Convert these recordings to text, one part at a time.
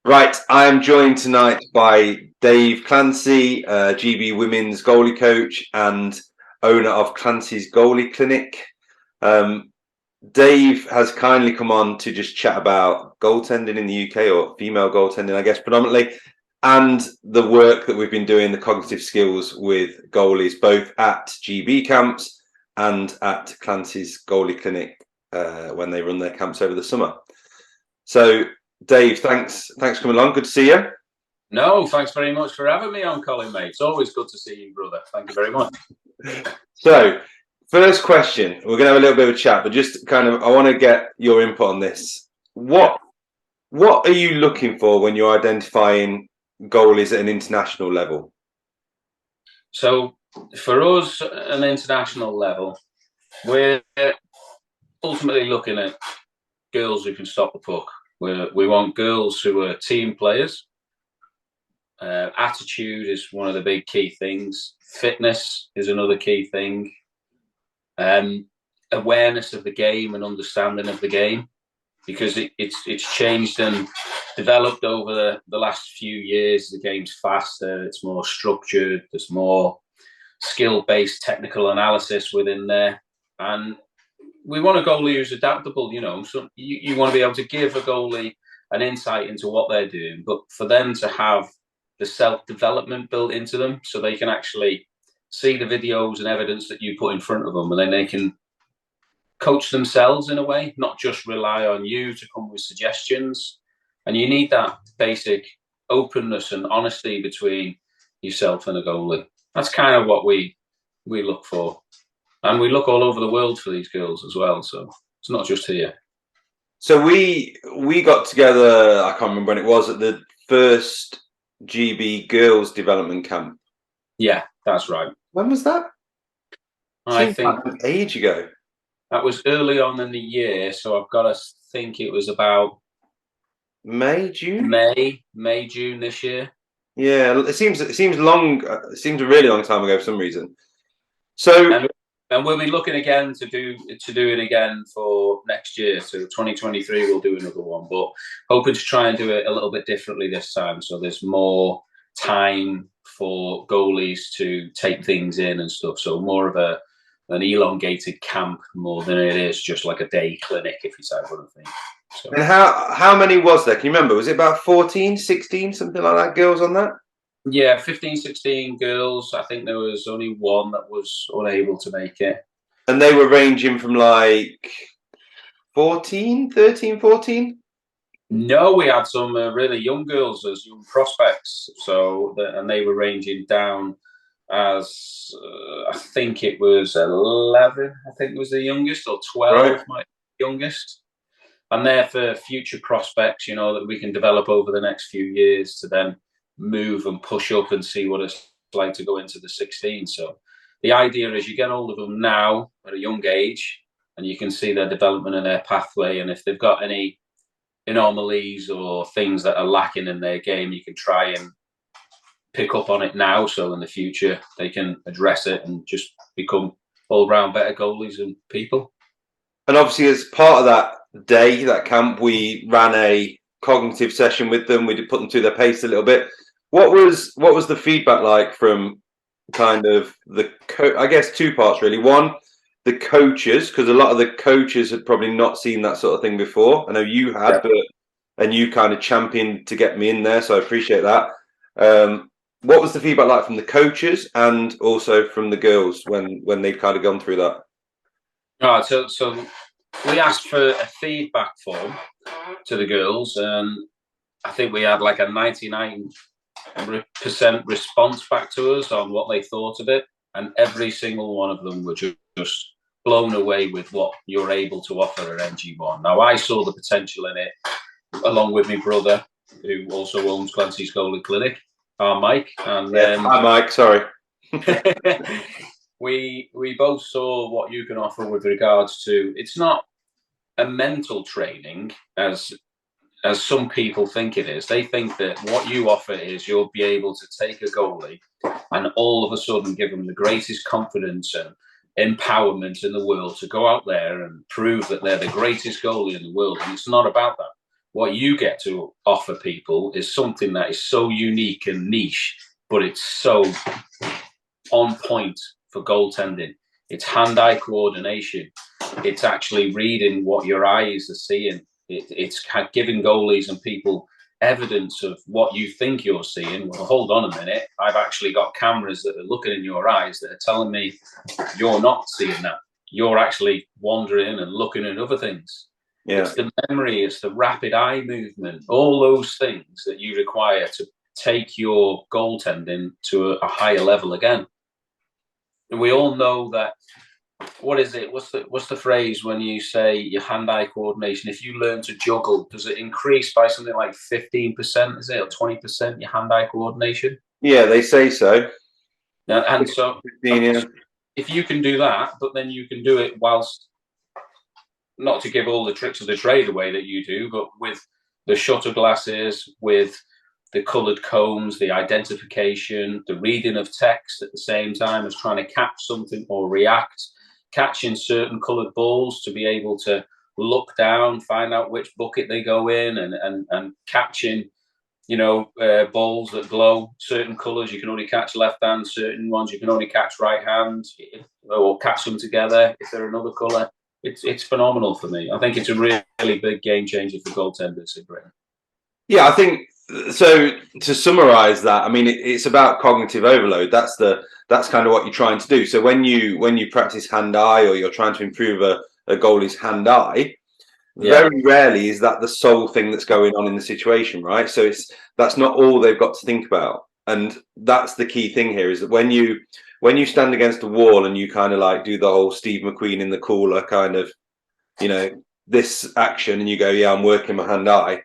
Right, I am joined tonight by Dave Clancy, GB Women's Goalie Coach and owner of Clancy's Goalie Clinic. Dave has kindly come on to just chat about goaltending in the UK, or female goaltending, I guess, predominantly, and the work that we've been doing, the cognitive skills with goalies, both at GB camps and at Clancy's Goalie Clinic when they run their camps over the summer. So, Dave, thanks for coming along. Good to see you. No, thanks very much for having me on, Colin, mate. It's always good to see you, brother. Thank you very much. So, first question, we're going to have a little bit of a chat, but just kind of, I want to get your input on this. What are you looking for when you're identifying goalies at an international level? So, for us, at an international level, we're ultimately looking at girls who can stop the puck. We want girls who are team players. Attitude is one of the big key things. Fitness is another key thing. Awareness of the game and understanding of the game, because it's changed and developed over the last few years. The game's faster, it's more structured, there's more skill-based technical analysis within there. And we want a goalie who's adaptable, So you want to be able to give a goalie an insight into what they're doing, but for them to have the self-development built into them so they can actually see the videos and evidence that you put in front of them, and then they can coach themselves in a way, not just rely on you to come with suggestions. And you need that basic openness and honesty between yourself and a goalie. That's kind of what we look for. And we look all over the world for these girls as well. So it's not just here. So we got together, I can't remember when it was, at the first GB Girls Development Camp. Yeah, that's right. When was that? I think like an age ago. That was early on in the year. So I've got to think it was about May, June this year. Yeah, it seems long. It seems a really long time ago for some reason. So, and we'll be looking again to do it again for next year. So 2023, we'll do another one, but hoping to try and do it a little bit differently this time. So there's more time for goalies to take things in and stuff. So more of an elongated camp more than it is just like a day clinic, if you say what I think. So. And how many was there? Can you remember? Was it about 14, 16, something like that, girls on that? Yeah, 15, 16 girls. I think there was only one that was unable to make it. And they were ranging from like 13, 14? No, we had some really young girls as young prospects. And they were ranging down as, I think it was 11, I think was the youngest, or 12, my youngest. And they're for future prospects, that we can develop over the next few years to then move and push up and see what it's like to go into the 16. So the idea is you get hold of them now at a young age and you can see their development and their pathway. And if they've got any anomalies or things that are lacking in their game, you can try and pick up on it now. So in the future, they can address it and just become all-round better goalies and people. And obviously, as part of that camp, we ran a cognitive session with them. We did put them through their pace a little bit. What was the feedback like from kind of I guess two parts really. One, the coaches, because a lot of the coaches had probably not seen that sort of thing before. I know you had, and you kind of championed to get me in there, so I appreciate that. What was the feedback like from the coaches and also from the girls when they'd kind of gone through that? All right, so we asked for a feedback form to the girls, and I think we had like a 99% response back to us on what they thought of it, and every single one of them were just blown away with what you're able to offer at MG1. Now, I saw the potential in it, along with my brother, who also owns Clancy's Goalie Clinic, Mike. And hi, Mike. Sorry. we both saw what you can offer with regards to, it's not a mental training as some people think it is. They think that what you offer is you'll be able to take a goalie and all of a sudden give them the greatest confidence and empowerment in the world to go out there and prove that they're the greatest goalie in the world. And it's not about that. what you get to offer people is something that is so unique and niche, but it's so on point for goaltending. It's hand-eye coordination. It's actually reading what your eyes are seeing. It's giving goalies and people evidence of what you think you're seeing. Well, hold on a minute. I've actually got cameras that are looking in your eyes that are telling me you're not seeing that. You're actually wandering and looking at other things. Yeah. It's the memory, it's the rapid eye movement, all those things that you require to take your goaltending to a higher level again. And we all know that. What is it? What's the phrase when you say your hand-eye coordination? If you learn to juggle, does it increase by something like 15%? Is it, or 20%? Your hand-eye coordination? Yeah, they say so. And so, 15, yeah. If you can do that, but then you can do it whilst, not to give all the tricks of the trade away that you do, but with the shutter glasses, with the coloured combs, the identification, the reading of text at the same time as trying to catch something or react, catching certain coloured balls to be able to look down, find out which bucket they go in, and catching, balls that glow certain colours. You can only catch left hand, certain ones you can only catch right hand, or catch them together if they're another colour. It's phenomenal for me. I think it's a really big game changer for goaltenders in Britain. Yeah, I think so. To summarise that, I mean, it's about cognitive overload. That's kind of what you're trying to do. So when you practice hand-eye, or you're trying to improve a goalie's hand-eye, very rarely is that the sole thing that's going on in the situation, right? So that's not all they've got to think about, and that's the key thing here. Is that when you stand against a wall and you kind of like do the whole Steve McQueen in the cooler kind of, this action, and you go, yeah, I'm working my hand-eye.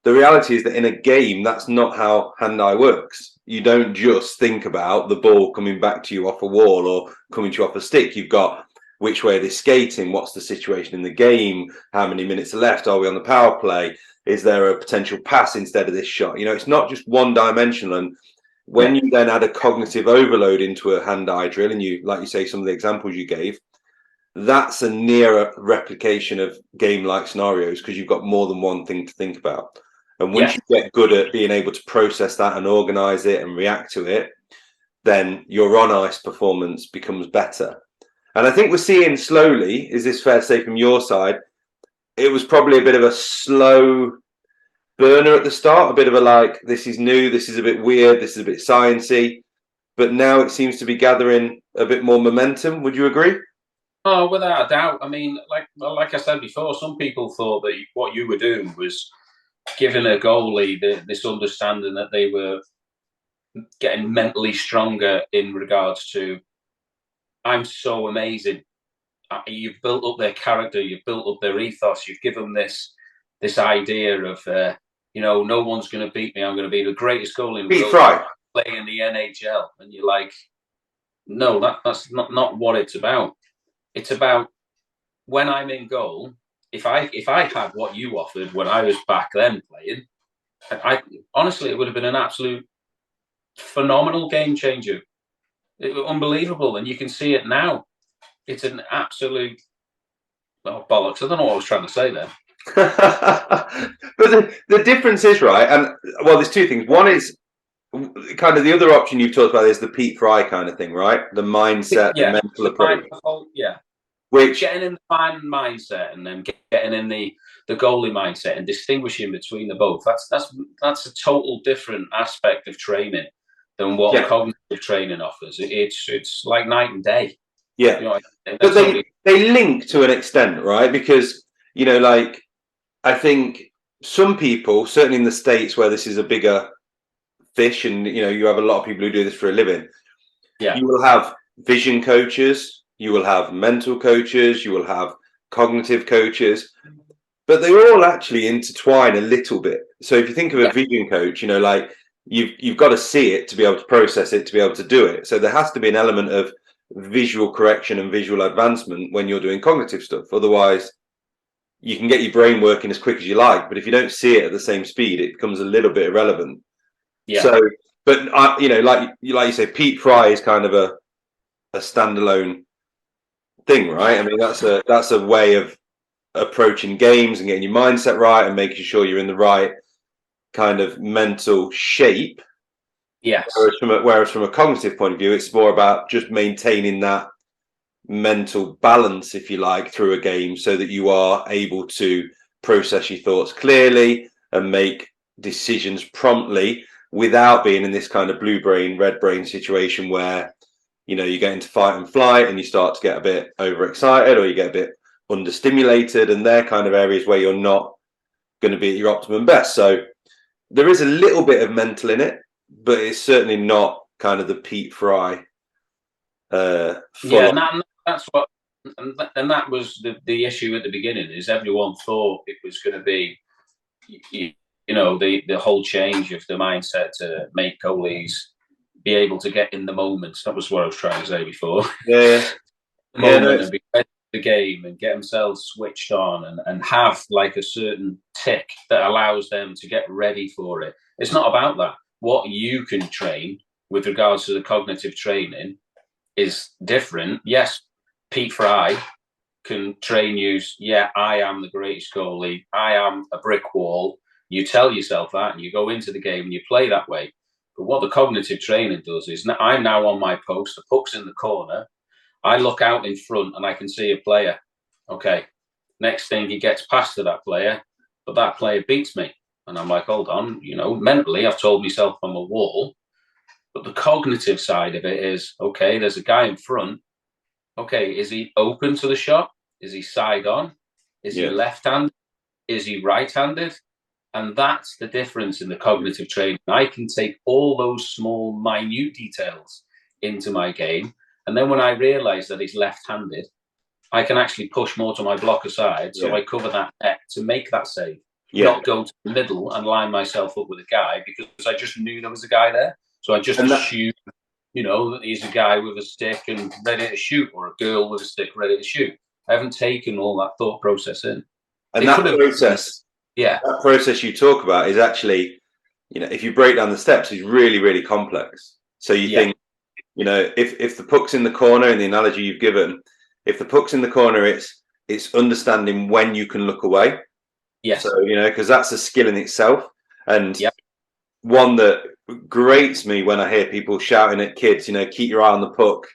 The reality is that in a game, that's not how hand-eye works. You don't just think about the ball coming back to you off a wall or coming to you off a stick. You've got which way they're skating, what's the situation in the game, how many minutes are left, are we on the power play, is there a potential pass instead of this shot? It's not just one-dimensional. And when you then add a cognitive overload into a hand-eye drill, and you, like you say, some of the examples you gave, that's a nearer replication of game-like scenarios because you've got more than one thing to think about. And once you get good at being able to process that and organize it and react to it, then your on-ice performance becomes better. And I think we're seeing slowly, is this fair to say from your side, it was probably a bit of a slow burner at the start, a bit of a like, this is new, this is a bit weird, this is a bit sciencey, but now it seems to be gathering a bit more momentum. Would you agree? Oh, without a doubt. I mean, like I said before, some people thought that what you were doing was giving a goalie this understanding that they were getting mentally stronger in regards to, I'm so amazing. You've built up their character, you've built up their ethos, you've given them this idea of, no one's going to beat me. I'm going to be the greatest goalie in the world, playing in the NHL. And you're like, no, that's not what it's about. It's about when I'm in goal. If I had what you offered when I was back then playing, I honestly, it would have been an absolute phenomenal game changer. It was unbelievable, and you can see it now. It's an absolute bollocks. I don't know what I was trying to say there. But the difference is, right, and well, there's two things. One is kind of the other option you've talked about is the Pete Fry kind of thing, right? The mindset, the mental approach. Which getting in the fan mindset and then getting in the goalie mindset and distinguishing between the both. That's a total different aspect of training than what cognitive training offers. It's like night and day. Yeah, but they link to an extent, right? Because like I think some people, certainly in the States where this is a bigger fish, and you have a lot of people who do this for a living. Yeah, you will have vision coaches. You will have mental coaches, you will have cognitive coaches, but they all actually intertwine a little bit. So if you think of a vision coach, like you've got to see it to be able to process it, to be able to do it. So there has to be an element of visual correction and visual advancement when you're doing cognitive stuff. Otherwise, you can get your brain working as quick as you like, but if you don't see it at the same speed, it becomes a little bit irrelevant. Yeah. So, but like you say, Pete Fry is kind of a standalone thing, right? I mean, that's a way of approaching games and getting your mindset right and making sure you're in the right kind of mental shape. Yes. Whereas from a cognitive point of view, it's more about just maintaining that mental balance, if you like, through a game so that you are able to process your thoughts clearly and make decisions promptly without being in this kind of blue brain, red brain situation where, you know, you get into fight and flight and you start to get a bit overexcited or you get a bit understimulated, and they're kind of areas where you're not going to be at your optimum best. So there is a little bit of mental in it, but it's certainly not kind of the Pete Fry. That's what, and that was the issue at the beginning. Is everyone thought it was going to be, you know, the whole change of the mindset to make goalies be able to get in the moment. That was what I was trying to say before. Yeah, And be ready for the game and get themselves switched on and have like a certain tick that allows them to get ready for it. It's not about that. What you can train with regards to the cognitive training is different. Yes, Pete Fry can train you. Yeah, I am the greatest goalie. I am a brick wall. You tell yourself that and you go into the game and you play that way. But what the cognitive training does is I'm now on my post, the puck's in the corner. I look out in front and I can see a player. Okay, next thing he gets past to that player, but that player beats me. And I'm like, hold on, you know, mentally I've told myself I'm a wall. But the cognitive side of it is, okay, there's a guy in front. Okay, is he open to the shot? Is he side on? Is he left-handed? Is he right-handed? And that's the difference in the cognitive training. I can take all those small, minute details into my game. And then when I realize that he's left-handed, I can actually push more to my blocker side. So I cover that net to make that save. Not go to the middle and line myself up with a guy because I just knew there was a guy there. So I just assumed, you know, that he's a guy with a stick and ready to shoot, or a girl with a stick ready to shoot. I haven't taken all that thought process in. And that process you talk about is actually, you know, if you break down the steps, is really, really complex. So you think, you know, if the puck's in the corner, in the analogy you've given, if the puck's in the corner, it's understanding when you can look away. Yes. So, you know, because that's a skill in itself. And one that grates me when I hear people shouting at kids, you know, keep your eye on the puck.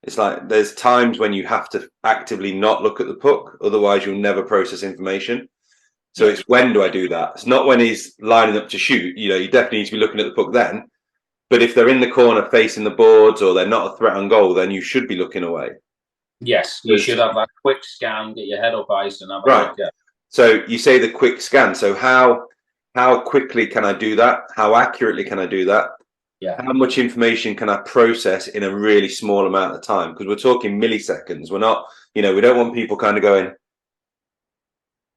It's like there's times when you have to actively not look at the puck, otherwise you'll never process information. So it's when do I do that? It's not when he's lining up to shoot. You know, you definitely need to be looking at the puck then. But if they're in the corner facing the boards or they're not a threat on goal, then you should be looking away. Yes, you should have that quick scan, get your head up ice and have a look. Yeah. So you say the quick scan. So how quickly can I do that? How accurately can I do that? Yeah. How much information can I process in a really small amount of time? Because we're talking milliseconds. We're not, you know, we don't want people kind of going,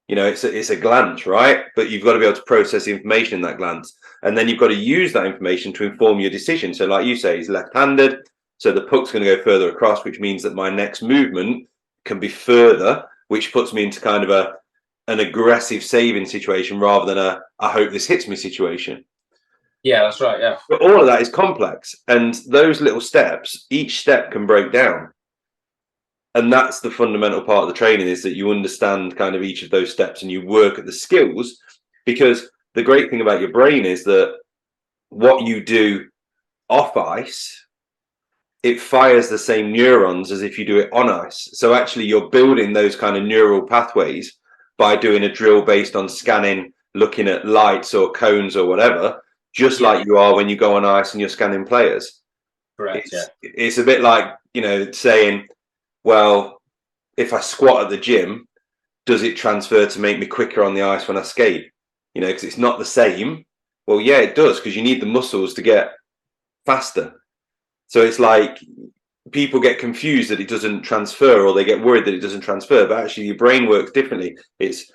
you know, it's a glance, right? But you've got to be able to process the information in that glance. And then you've got to use that information to inform your decision. So like you say, he's left-handed. So the puck's going to go further across, which means that my next movement can be further, which puts me into kind of an aggressive saving situation rather than a I hope this hits me situation. Yeah, that's right. Yeah. But all of that is complex. And those little steps, each step can break down. And that's the fundamental part of the training, is that you understand kind of each of those steps and you work at the skills. Because the great thing about your brain is that what you do off ice, it fires the same neurons as if you do it on ice. So actually you're building those kind of neural pathways by doing a drill based on scanning, looking at lights or cones or whatever, just like you are when you go on ice and you're scanning players. Correct. It's a bit like, you know, saying, well, if I squat at the gym, does it transfer to make me quicker on the ice when I skate? You know, because it's not the same. Well, yeah, it does, because you need the muscles to get faster. So it's like people get confused that it doesn't transfer, or they get worried that it doesn't transfer. But actually, your brain works differently. It's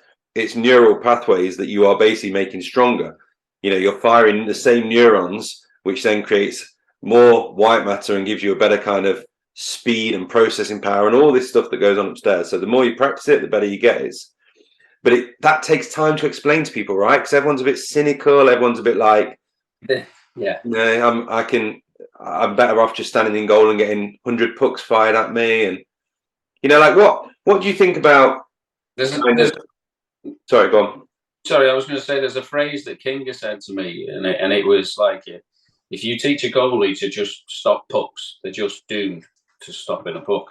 neural pathways that you are basically making stronger. You know, you're firing the same neurons, which then creates more white matter and gives you a better kind of speed and processing power and all this stuff that goes on upstairs. So the more you practice it, the better you get it. But that takes time to explain to people, right? Because everyone's a bit cynical. Everyone's a bit like, I'm better off just standing in goal and getting 100 pucks fired at me. And, you know, like what do you think about There's Sorry, go on. Sorry, I was going to say there's a phrase that Kinga said to me, and it was like, if you teach a goalie to just stop pucks, they're just doomed to stopping a puck.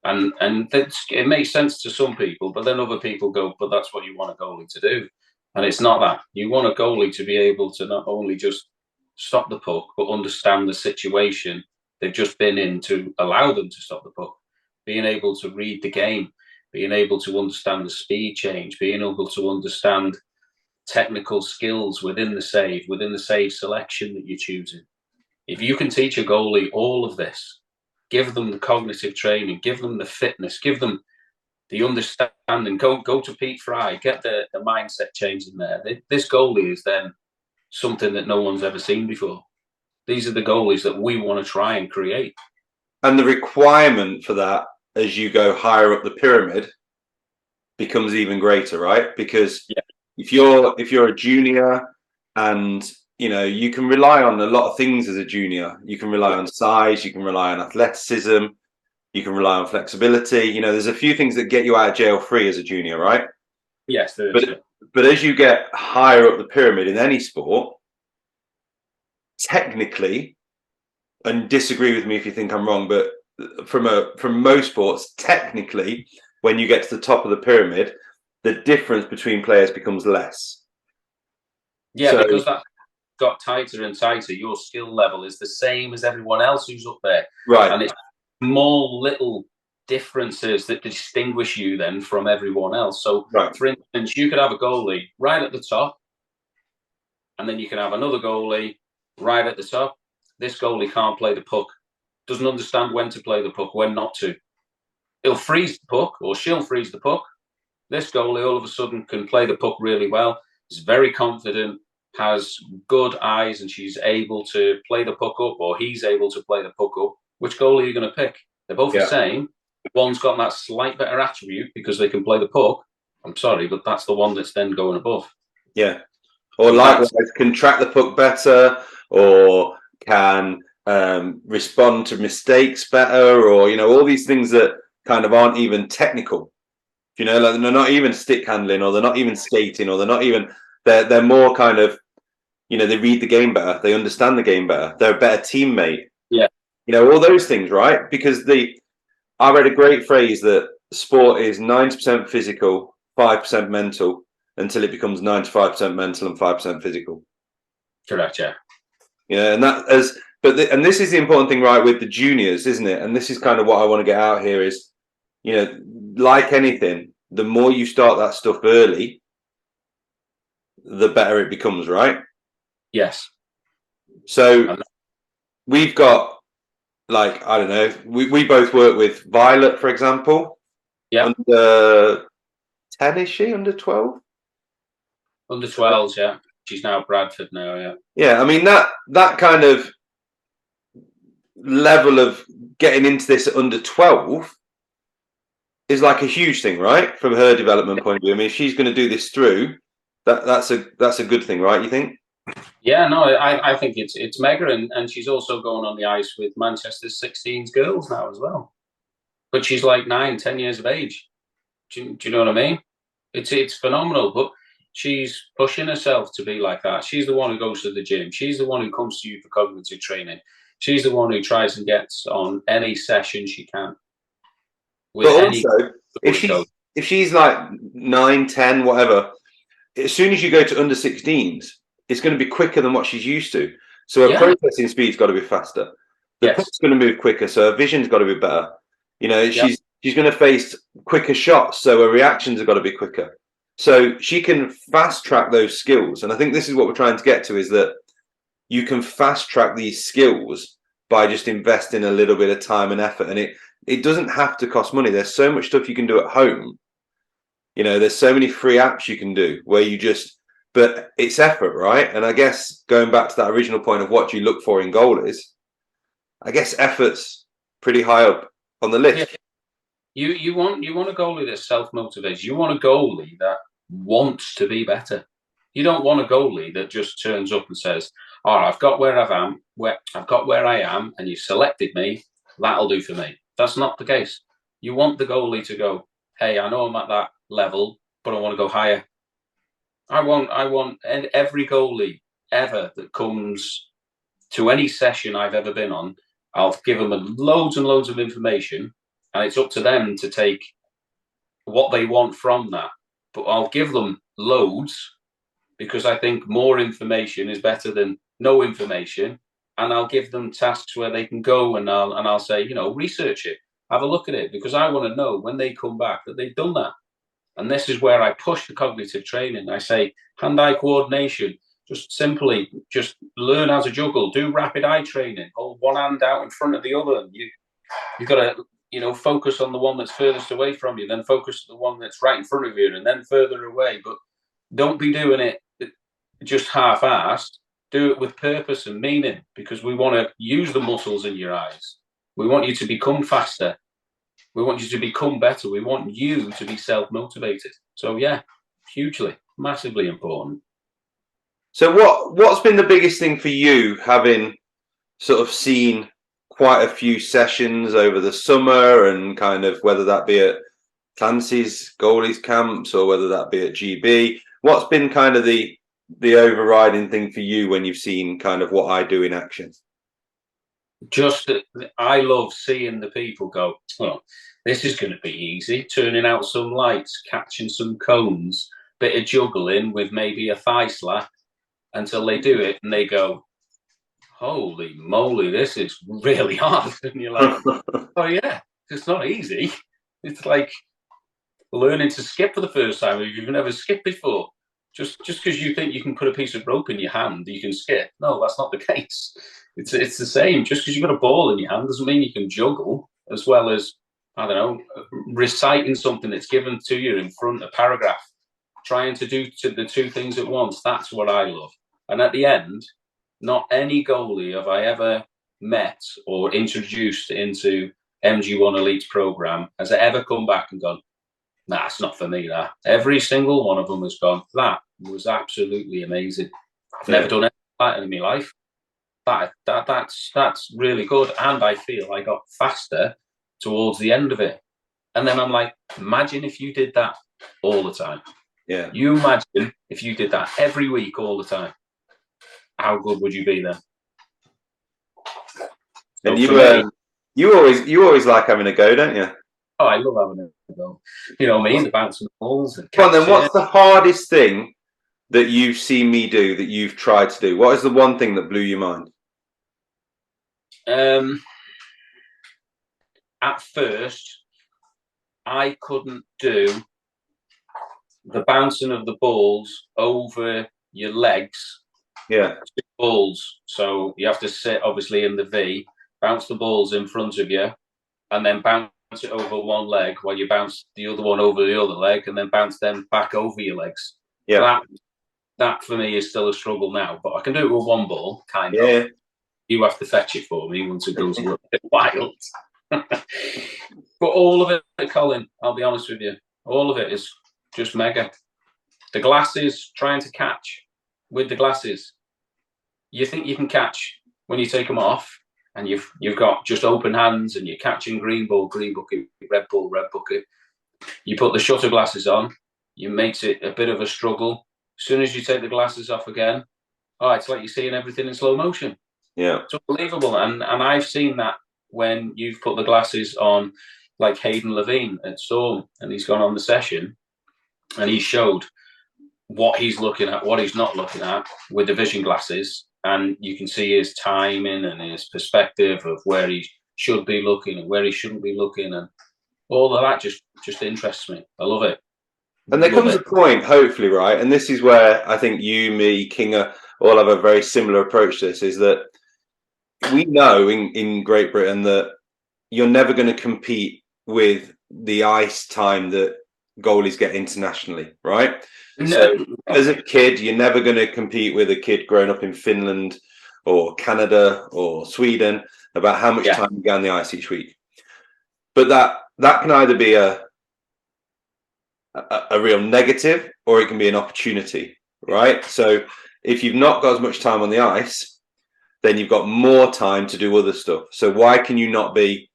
And it makes sense to some people, but then other people go, but that's what you want a goalie to do. And it's not that. You want a goalie to be able to not only just stop the puck, but understand the situation they've just been in to allow them to stop the puck. Being able to read the game, being able to understand the speed change, being able to understand technical skills within the save selection that you're choosing. If you can teach a goalie all of this, give them the cognitive training, give them the fitness, give them the understanding, go to Pete Fry, get the mindset change in there. This goalie is then something that no one's ever seen before. These are the goalies that we want to try and create. And the requirement for that as you go higher up the pyramid becomes even greater, right? Because if you're a junior and you can rely on a lot of things as a junior. You can rely on size, you can rely on athleticism, you can rely on flexibility. There's a few things that get you out of jail free as a junior, right? Yes, there is. But as you get higher up the pyramid in any sport, technically, and disagree with me if you think I'm wrong, but from most sports, technically, when you get to the top of the pyramid, the difference between players becomes less. Yeah, because that got tighter and tighter. Your skill level is the same as everyone else who's up there, right? And it's small little differences that distinguish you then from everyone else. So, for instance, you could have a goalie right at the top, and then you can have another goalie right at the top. This goalie can't play the puck, doesn't understand when to play the puck, when not to. He'll freeze the puck, or she'll freeze the puck. This goalie all of a sudden can play the puck really well, is very confident, has good eyes, and she's able to play the puck up, or he's able to play the puck up. Which goalie are you going to pick? They're both the same. One's got that slight better attribute because they can play the puck. I'm sorry, but that's the one that's then going above. Yeah. Or likewise, can track the puck better, or can respond to mistakes better, or all these things that kind of aren't even technical. Like they're not even stick handling, or they're not even skating, or they're not even. They're more kind of, they read the game better, they understand the game better, they're a better teammate. Yeah. All those things, right? Because I read a great phrase that sport is 90% physical, 5% mental, until it becomes 95% mental and 5% physical. Correct, yeah. And and this is the important thing, right, with the juniors, isn't it? And this is kind of what I want to get out here is, like anything, the more you start that stuff early, the better it becomes, right? Yes. So we've got, like, I don't know, we both work with Violet, for example. Yeah. Under 10, is she? Under 12? Under 12s, yeah. She's now Bradford now, yeah. Yeah, I mean, that kind of level of getting into this at under 12 is like a huge thing, right? From her development point of view. I mean, if she's going to do this through, that's a good thing, right? You think? Yeah, no, I think it's mega, and she's also going on the ice with Manchester's 16s girls now as well. But she's like 9, 10 years of age. Do you know what I mean? It's phenomenal, but she's pushing herself to be like that. She's the one who goes to the gym. She's the one who comes to you for cognitive training. She's the one who tries and gets on any session she can. But also, if she's like 9, 10, whatever, as soon as you go to under 16s, it's going to be quicker than what she's used to. So her processing speed's got to be faster. The puck's going to move quicker, so her vision's got to be better. She's going to face quicker shots, so her reactions have got to be quicker. So she can fast track those skills. And I think this is what we're trying to get to, is that you can fast track these skills by just investing a little bit of time and effort. And it doesn't have to cost money. There's so much stuff you can do at home. There's so many free apps you can do where but it's effort, right? And I guess going back to that original point of what do you look for in goalies, I guess effort's pretty high up on the list. Yeah. You want a goalie that's self-motivated. You want a goalie that wants to be better. You don't want a goalie that just turns up and says, "Oh, I've got where I am, and you selected me. That'll do for me." That's not the case. You want the goalie to go, "Hey, I know I'm at that level, but I want to go higher. I want every goalie ever that comes to any session I've ever been on, I'll give them loads and loads of information, and it's up to them to take what they want from that. But I'll give them loads because I think more information is better than no information. And I'll give them tasks where they can go and I'll say, research it, have a look at it, because I want to know when they come back that they've done that. And this is where I push the cognitive training. I say hand-eye coordination, just learn how to juggle, do rapid eye training, hold one hand out in front of the other. You've got to, focus on the one that's furthest away from you, then focus on the one that's right in front of you, and then further away. But don't be doing it just half-assed. Do it with purpose and meaning, because we want to use the muscles in your eyes. We want you to become faster. We want you to become better. We want you to be self-motivated. So, yeah, hugely, massively important. So what's been the biggest thing for you, having sort of seen quite a few sessions over the summer, and kind of whether that be at Clancy's goalies camps or whether that be at GB? What's been kind of the overriding thing for you when you've seen kind of what I do in action? Just I love seeing the people go, well, this is going to be easy. Turning out some lights, catching some cones, bit of juggling with maybe a thigh slap, until they do it and they go, holy moly, this is really hard. And you're like, oh yeah, it's not easy. It's like learning to skip for the first time if you've never skipped before. Just because you think you can put a piece of rope in your hand, you can skip. No, that's not the case. It's the same. Just because you've got a ball in your hand doesn't mean you can juggle, as well as, I don't know, reciting something that's given to you in front, a paragraph, trying to do the two things at once. That's what I love. And at the end, not any goalie have I ever met or introduced into MG1 Elite program has ever come back and gone, nah, it's not for me, that. Every single one of them has gone, that was absolutely amazing. I've never done anything like that in my life. That's really good. And I feel I got faster towards the end of it. And then I'm like, imagine if you did that all the time. Yeah. You imagine if you did that every week all the time. How good would you be then? And you always like having a go, don't you? Oh, I love having a go. You know me, the bouncing balls. And well, then what's the hardest thing that you've seen me do, that you've tried to do? What is the one thing that blew your mind? At first, I couldn't do the bouncing of the balls over your legs. Yeah. Two balls. So you have to sit, obviously, in the V, bounce the balls in front of you, and then bounce it over one leg while you bounce the other one over the other leg, and then bounce them back over your legs. Yeah. That for me is still a struggle now, but I can do it with one ball, kind of. You have to fetch it for me once it goes a little bit wild. But all of it, Colin, I'll be honest with you, all of it is just mega. The glasses, trying to catch with the glasses. You think you can catch when you take them off, and you've got just open hands, and you're catching green ball, green bucket, red ball, red bucket. You put the shutter glasses on, you makes it a bit of a struggle. As soon as you take the glasses off again, it's like you're seeing everything in slow motion. Yeah. It's unbelievable. And I've seen that when you've put the glasses on, like Hayden Levine at Storm, and he's gone on the session and he showed what he's looking at, what he's not looking at with the vision glasses. And you can see his timing and his perspective of where he should be looking and where he shouldn't be looking. And all of that just interests me. I love it. And there comes a point, hopefully, right? And this is where I think you, me, Kinga all have a very similar approach to this, is that we know in Great Britain that you're never going to compete with the ice time that goalies get internationally, right? No. So as a kid, you're never going to compete with a kid growing up in Finland or Canada or Sweden about how much time you get on the ice each week. But that can either be a real negative, or it can be an opportunity, right? So if you've not got as much time on the ice, then you've got more time to do other stuff. So why can you not be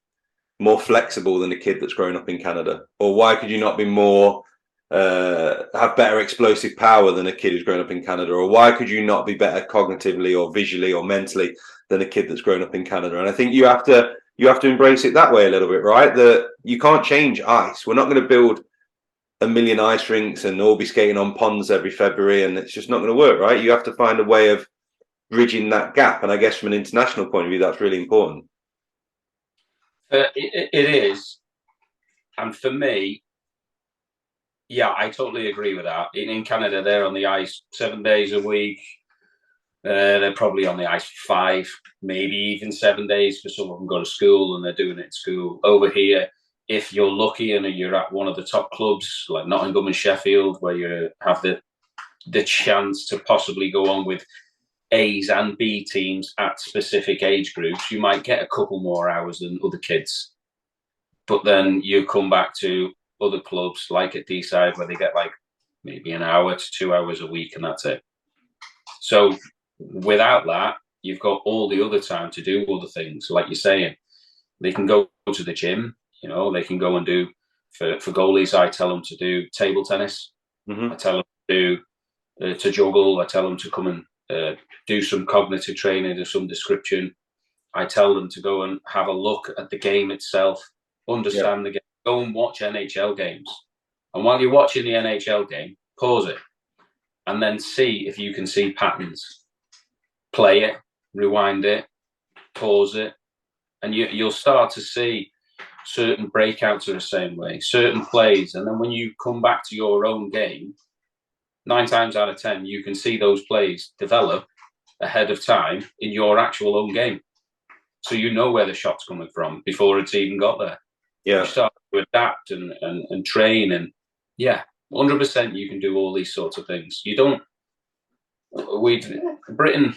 more flexible than a kid that's grown up in Canada? Or why could you not be more have better explosive power than a kid who's grown up in Canada? Or why could you not be better cognitively or visually or mentally than a kid that's grown up in Canada? And I think you have to embrace it that way a little bit, right? That you can't change ice. We're not going to build a million ice rinks and all be skating on ponds every February, and it's just not going to work, right? You have to find a way of bridging that gap. And I guess from an international point of view, that's really important. It is. And for me, yeah, I totally agree with that. In Canada, they're on the ice 7 days a week. They're probably on the ice 5, maybe even 7 days, because some of them go to school and they're doing it at school. Over here, if you're lucky and you're at one of the top clubs like Nottingham and Sheffield, where you have the chance to possibly go on with A's and B teams at specific age groups, you might get a couple more hours than other kids. But then you come back to other clubs like at D-side where they get like maybe an hour to 2 hours a week, and that's it. So without that, you've got all the other time to do other things. Like you're saying, they can go to the gym, they can go and do, for goalies, I tell them to do table tennis. I tell them to juggle. I tell them to come and do some cognitive training of some description. I tell them to go and have a look at the game itself, understand the game, go and watch NHL games. And while you're watching the NHL game, pause it and then see if you can see patterns. Play it, rewind it, pause it, and you'll start to see certain breakouts are the same way, certain plays. And then when you come back to your own game, 9 times out of 10, you can see those plays develop ahead of time in your actual own game. So you know where the shot's coming from before it's even got there. Yeah. You start to adapt and train, and 100% you can do all these sorts of things. Britain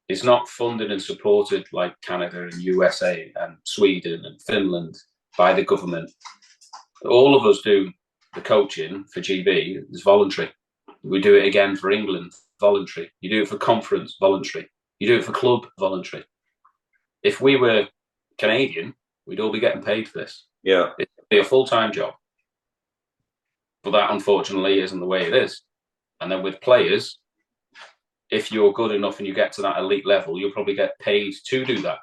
is not funded and supported like Canada and USA and Sweden and Finland by the government. All of us do the coaching for GB, it's voluntary. We do it again for England, voluntary. You do it for conference, voluntary. You do it for club, voluntary. If we were Canadian, we'd all be getting paid for this. Yeah. It'd be a full-time job. But that, unfortunately, isn't the way it is. And then with players, if you're good enough and you get to that elite level, you'll probably get paid to do that.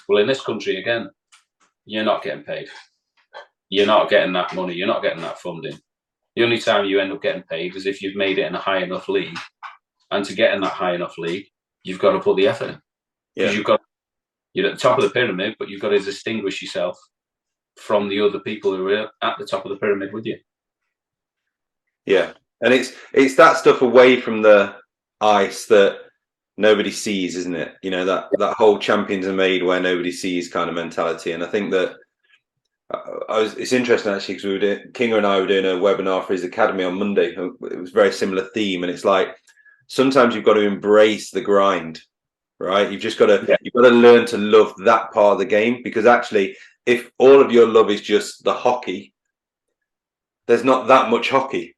Well, in this country, again, you're not getting paid. You're not getting that money. You're not getting that funding. The only time you end up getting paid is if you've made it in a high enough league. And to get in that high enough league, you've got to put the effort in. Because you're at the top of the pyramid, but you've got to distinguish yourself from the other people who are at the top of the pyramid with you. Yeah. And it's that stuff away from the ice that nobody sees, isn't it? That whole champions are made where nobody sees kind of mentality. And I think that it's interesting actually, because Kinga and I were doing a webinar for his academy on Monday. It was a very similar theme, and it's like sometimes you've got to embrace the grind, right? You've just got to learn to love that part of the game, because actually, if all of your love is just the hockey, there's not that much hockey.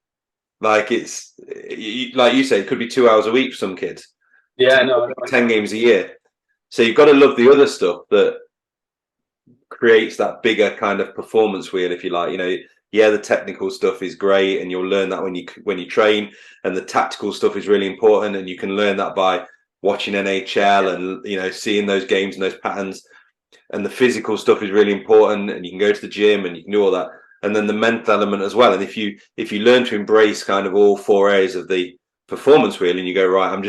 Like like you say, it could be 2 hours a week for some kids. Yeah, no, 10 games a year. So you've got to love the other stuff that creates that bigger kind of performance wheel, if you like. The technical stuff is great, and you'll learn that when you train, and the tactical stuff is really important, and you can learn that by watching NHL and seeing those games and those patterns. And the physical stuff is really important, and you can go to the gym and you can do all that. And then the mental element as well. And if you learn to embrace kind of all 4 areas of the performance wheel, and you go, right, I'm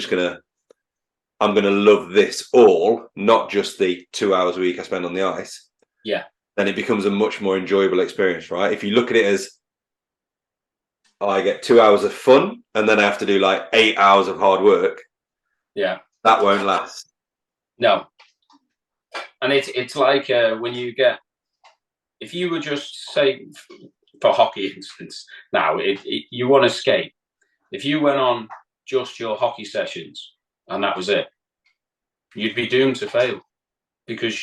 gonna love this all, not just the 2 hours a week I spend on the ice. Yeah. Then it becomes a much more enjoyable experience, right? If you look at it as, I get 2 hours of fun and then I have to do like 8 hours of hard work. Yeah. That won't last. No. And it's like when you get, if you were just, say, for hockey instance, now, you want to skate. If you went on just your hockey sessions and that was it, you'd be doomed to fail, because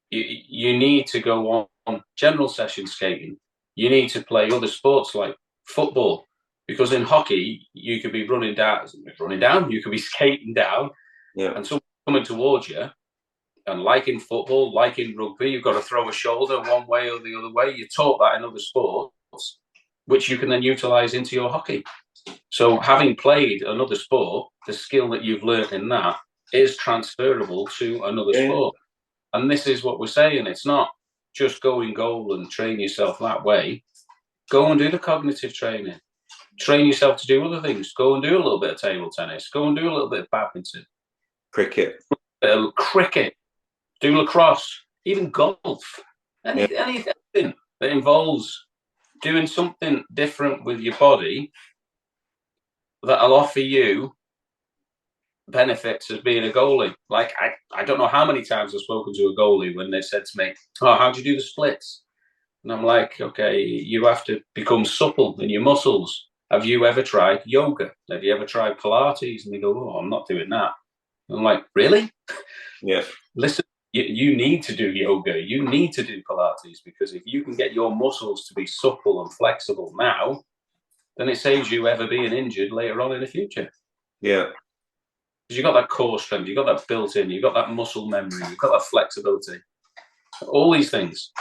you need to go on general session skating. You need to play other sports like football, because in hockey, you could be running down, you could be skating down, and someone coming towards you. And like in football, like in rugby, you've got to throw a shoulder one way or the other way. You taught that in other sports. which you can then utilize into your hockey. So having played another sport, the skill that you've learned in that is transferable to another sport. And this is what we're saying. It's not just go in goal and train yourself that way. Go and do the cognitive training. Train yourself to do other things. Go and do a little bit of table tennis. Go and do a little bit of badminton. Cricket. Cricket. Do lacrosse. Even golf. Anything that involves doing something different with your body that'll offer you benefits as being a goalie. Like, I don't know how many times I've spoken to a goalie when they said to me, "Oh, how do you do the splits?" And I'm like, okay, you have to become supple in your muscles. Have you ever tried yoga? Have you ever tried Pilates? And they go, "Oh, I'm not doing that." And I'm like, really? Yeah. Listen, you need to do yoga. You need to do Pilates, because if you can get your muscles to be supple and flexible now, then it saves you ever being injured later on in the future. Yeah. Because you've got that core strength, you've got that built in, you've got that muscle memory, you've got that flexibility. All these things.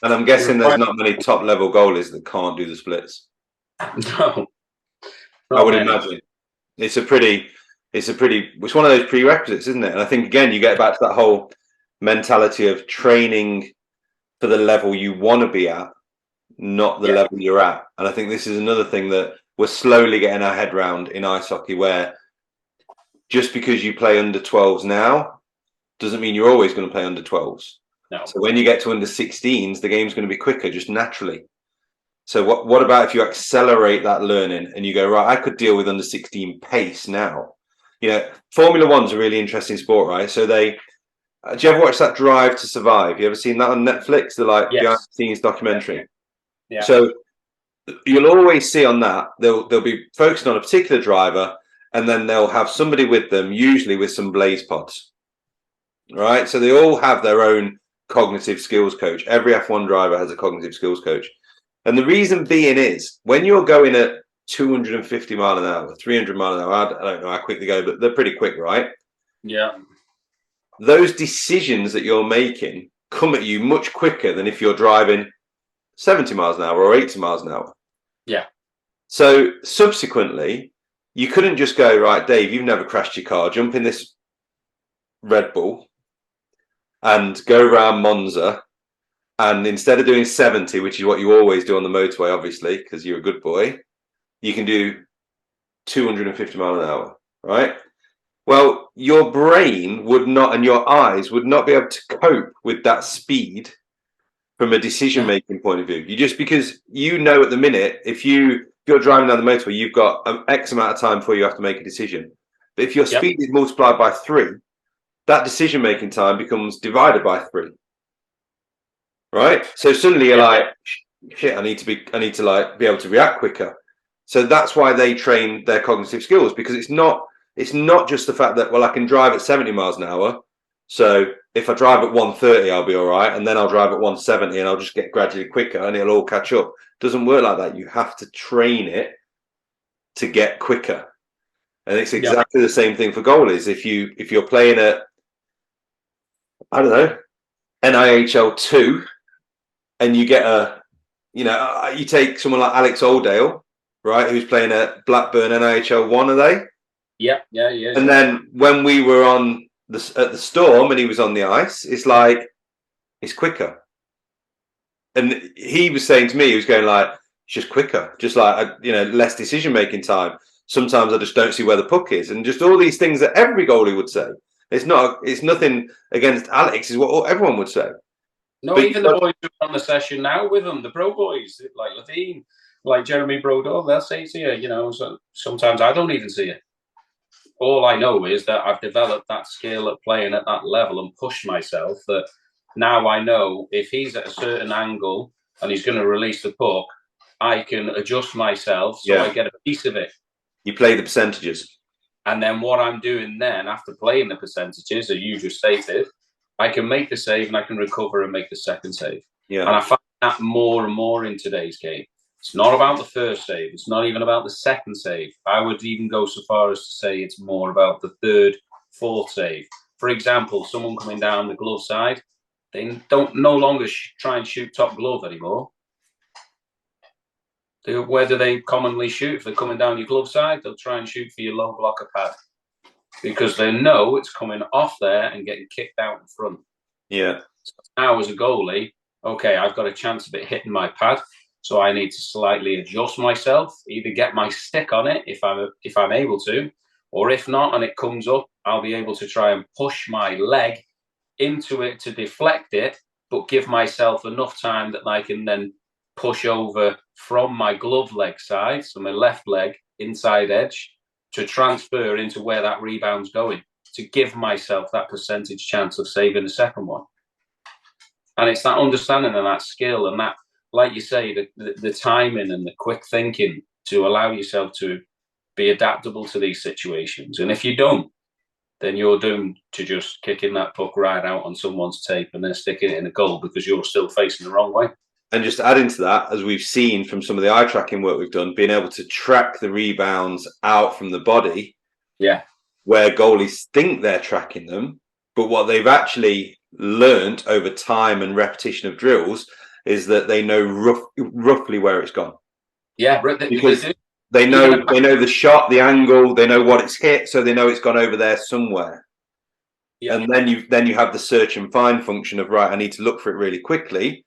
And I'm guessing there's not many top level goalies that can't do the splits. No. I would imagine. It's one of those prerequisites, isn't it? And I think, again, you get back to that whole mentality of training for the level you want to be at, not the level you're at. And I think this is another thing that we're slowly getting our head round in ice hockey, where just because you play under 12s now doesn't mean you're always going to play under 12s. No. So when you get to under 16s, the game's going to be quicker, just naturally. So what about if you accelerate that learning and you go, right, I could deal with under 16 pace now. You know, Formula One's a really interesting sport, right? So do you ever watch that Drive to Survive? You ever seen that on Netflix? The behind the scenes documentary. Yeah. So you'll always see on that, they'll be focusing on a particular driver, and then they'll have somebody with them, usually with some blaze pods. Right? So they all have their own cognitive skills coach. Every F1 driver has a cognitive skills coach. And the reason being is, when you're going at 250 mile an hour, 300 mile an hour, I don't know how quick they go, but they're pretty quick, right? Yeah. Those decisions that you're making come at you much quicker than if you're driving 70 miles an hour or 80 miles an hour. Yeah. So subsequently, you couldn't just go, right, Dave, you've never crashed your car, jump in this Red Bull and go around Monza. And instead of doing 70, which is what you always do on the motorway, obviously, because you're a good boy, you can do 250 miles an hour, right? Well, your brain would not, and your eyes would not be able to cope with that speed from a decision-making point of view. Because you know at the minute, if you're driving down the motorway, you've got an X amount of time before you have to make a decision. But if your speed is multiplied by 3, that decision-making time becomes divided by 3. Right, so suddenly you're like, shit, I need to be able to react quicker. So that's why they train their cognitive skills, because it's not just the fact that, well, I can drive at 70 miles an hour, so if I drive at 130 I'll be all right, and then I'll drive at 170 and I'll just get gradually quicker and it'll all catch up. It doesn't work like that. You have to train it to get quicker, and it's exactly the same thing for goalies. If you're playing at, I don't know, NIHL 2, and you get you take someone like Alex Oldale, right, who's playing at Blackburn NIHL 1, are they? Yeah. And then when we were at the Storm and he was on the ice, it's like, it's quicker. And he was saying to me, he was going like, it's just quicker, just like, less decision-making time. Sometimes I just don't see where the puck is. And just all these things that every goalie would say. It's nothing against Alex, is what everyone would say. No, but even the boys who are on the session now with them, the pro boys, like Levine, like Jeremy Brodor, they'll say to you, so sometimes I don't even see it. All I know is that I've developed that skill at playing at that level and pushed myself, that now I know if he's at a certain angle and he's going to release the puck, I can adjust myself so I get a piece of it. You play the percentages. And then what I'm doing then, after playing the percentages, as you just stated, I can make the save and I can recover and make the second save. Yeah. And I find that more and more in today's game. It's not about the first save. It's not even about the second save. I would even go so far as to say it's more about the third, fourth save. For example, someone coming down the glove side, they don't no longer try and shoot top glove anymore. Where do they commonly shoot? If they're coming down your glove side, they'll try and shoot for your low blocker pad because they know it's coming off there and getting kicked out in front. Yeah. So now as a goalie, okay, I've got a chance of it hitting my pad, so I need to slightly adjust myself, either get my stick on it if I'm able to, or if not, and it comes up, I'll be able to try and push my leg into it to deflect it, but give myself enough time that I can then push over from my glove leg side, so my left leg inside edge, to transfer into where that rebound's going, to give myself that percentage chance of saving the second one. And it's that understanding and that skill and that, like you say, the timing and the quick thinking to allow yourself to be adaptable to these situations. And if you don't, then you're doomed to just kicking that puck right out on someone's tape and then sticking it in a goal because you're still facing the wrong way. And just adding to that, as we've seen from some of the eye tracking work we've done, being able to track the rebounds out from the body, where goalies think they're tracking them, but what they've actually learned over time and repetition of drills is that they know roughly where it's gone. Yeah, because they know the shot, the angle, they know what it's hit, so they know it's gone over there somewhere. Yeah. And then you have the search and find function of, right, I need to look for it really quickly.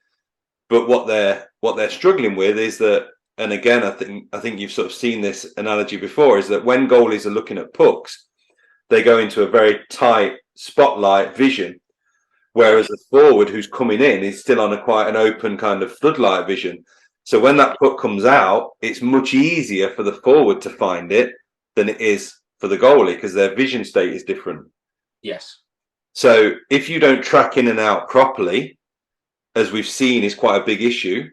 But what they're struggling with is that, and again, I think you've sort of seen this analogy before, is that when goalies are looking at pucks, they go into a very tight spotlight vision, whereas the forward who's coming in is still on quite an open kind of floodlight vision. So when that puck comes out, it's much easier for the forward to find it than it is for the goalie because their vision state is different. Yes. So if you don't track in and out properly, as we've seen is quite a big issue,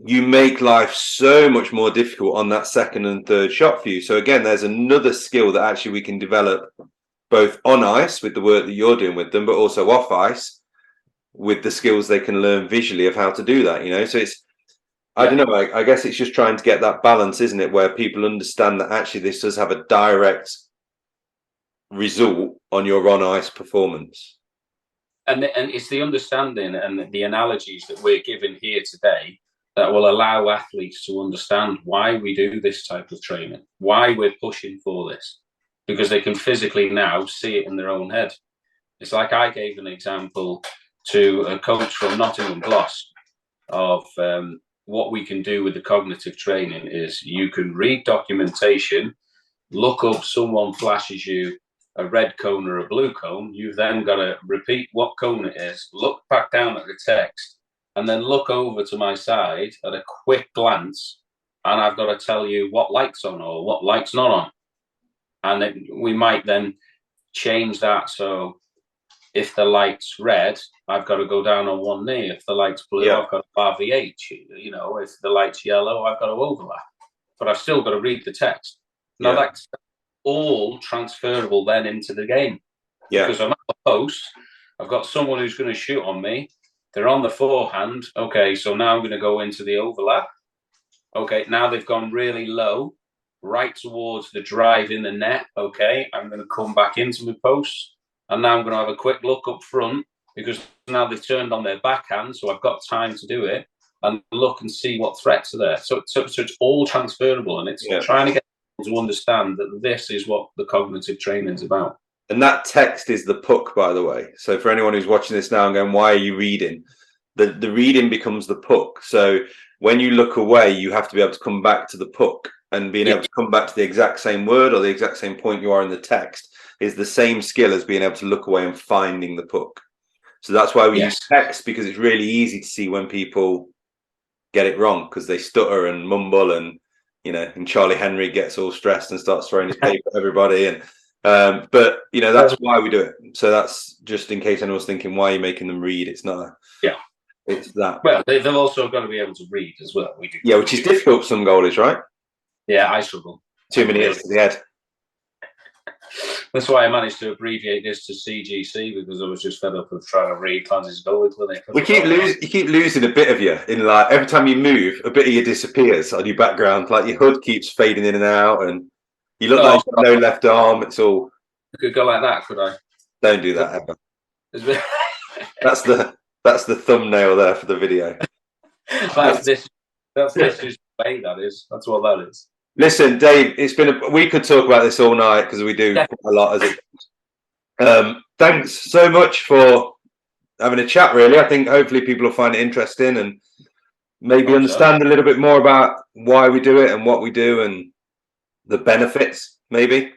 you make life so much more difficult on that second and third shot for you. So again, there's another skill that actually we can develop both on ice with the work that you're doing with them, but also off ice with the skills they can learn visually of how to do that, you know? So it's, I don't know, I guess it's just trying to get that balance, isn't it? Where people understand that actually this does have a direct result on your on ice performance. And it's the understanding and the analogies that we're giving here today that will allow athletes to understand why we do this type of training, why we're pushing for this, because they can physically now see it in their own head. It's like I gave an example to a coach from Nottingham Gloss of what we can do with the cognitive training is you can read documentation, look up, someone flashes you a red cone or a blue cone, you've then got to repeat what cone it is, look back down at the text, and then look over to my side at a quick glance, and I've got to tell you what light's on or what light's not on. And then we might then change that. So if the light's red, I've got to go down on one knee. If the light's blue, I've got to RVH. You know, if the light's yellow, I've got to overlap. But I've still got to read the text. Now that's all transferable then into the game. Yeah. Because I'm at the post, I've got someone who's going to shoot on me. They're on the forehand. Okay, so now I'm going to go into the overlap. Okay, now they've gone really low, right towards the drive in the net. Okay, I'm going to come back into my post. And now I'm going to have a quick look up front because now they've turned on their backhand. So I've got time to do it and look and see what threats are there. So it's all transferable, and it's trying to get people to understand that this is what the cognitive training is about. And that text is the puck, by the way. So for anyone who's watching this now and going, why are you reading? The reading becomes the puck. So when you look away, you have to be able to come back to the puck, and being able to come back to the exact same word or the exact same point you are in the text is the same skill as being able to look away and finding the puck. So that's why we use text, because it's really easy to see when people get it wrong because they stutter and mumble, and you know, and Charlie Henry gets all stressed and starts throwing his paper at everybody. And but you know, that's why we do it. So that's just in case anyone's thinking, why are you making them read? It's not it's that. Well, they've also got to be able to read as well. We do. Yeah, which is difficult for some goalies, right? Yeah, I struggle. Too many hits to the head. That's why I managed to abbreviate this to CGC, because I was just fed up of trying to read Clancy's Goalie Clinic. You keep losing a bit of you in, like, every time you move, a bit of you disappears on your background. Like your hood keeps fading in and out, and you look like you've got no left arm. It's all. I could go like that, could I? Don't do that ever. That's the thumbnail there for the video. That's this is way, that is. That's what that is. Listen, Dave, we could talk about this all night because we do quite a lot as it. Thanks so much for having a chat, really. I think hopefully people will find it interesting and maybe understand a little bit more about why we do it and what we do and the benefits, maybe.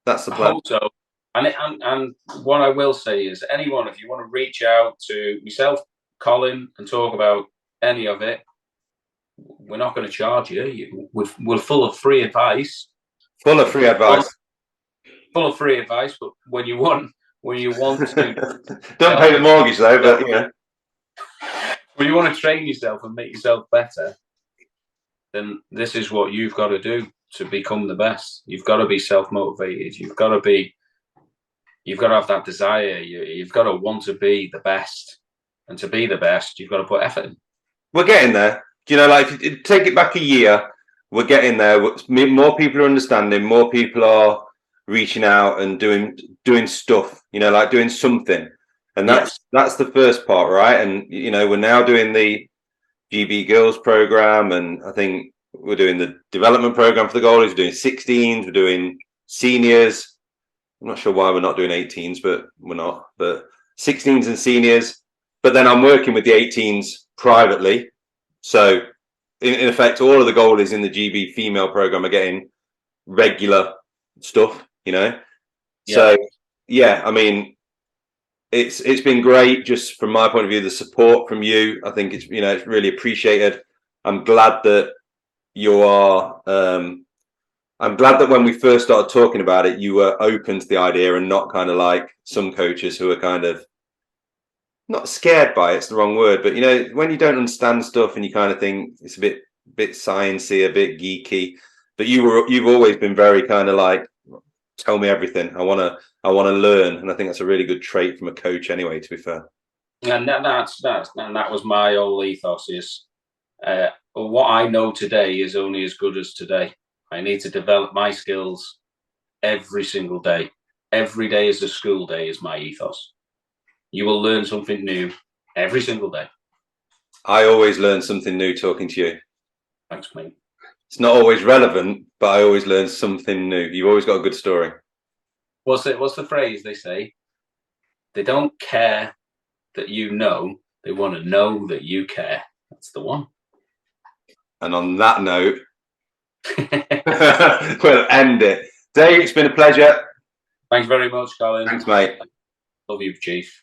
That's the plan. I hope so. And what I will say is, anyone, if you want to reach out to myself, Colin, and talk about any of it, we're not going to charge you. We're full of free advice. Full of free advice. Full of free advice, but when you want to... Don't pay the mortgage, though, but, you know. When you want to train yourself and make yourself better, then this is what you've got to do to become the best. You've got to be self-motivated. You've got to have that desire. You've got to want to be the best. And to be the best, you've got to put effort in. We're getting there. You know, like, take it back a year, we're getting there. More people are understanding. More people are reaching out and doing stuff, you know, like doing something. And that's the first part, right? And, you know, we're now doing the GB Girls program, and I think we're doing the development program for the goalies. We're doing 16s, we're doing seniors. I'm not sure why we're not doing 18s, but we're not. But 16s and seniors. But then I'm working with the 18s privately. So, in effect, all of the goalies in the GB female program are getting regular stuff, you know? Yeah. So, yeah, I mean, it's been great just from my point of view, the support from you. I think it's, you know, it's really appreciated. I'm glad that you are... I'm glad that when we first started talking about it, you were open to the idea and not kind of like some coaches who are kind of not scared by it's the wrong word, but you know, when you don't understand stuff and you kind of think it's a bit sciencey, a bit geeky, but you've always been very kind of like, tell me everything. I want to learn, and I think that's a really good trait from a coach anyway, to be fair. And that was my whole ethos is what I know today is only as good as today. I need to develop my skills every single day. Every day is a school day is my ethos. You will learn something new every single day. I always learn something new talking to you. Thanks, mate. It's not always relevant, but I always learn something new. You've always got a good story. What's the phrase they say? They don't care that you know. They want to know that you care. That's the one. And on that note, we'll end it. Dave, it's been a pleasure. Thanks very much, Colin. Thanks, mate. Love you, Chief.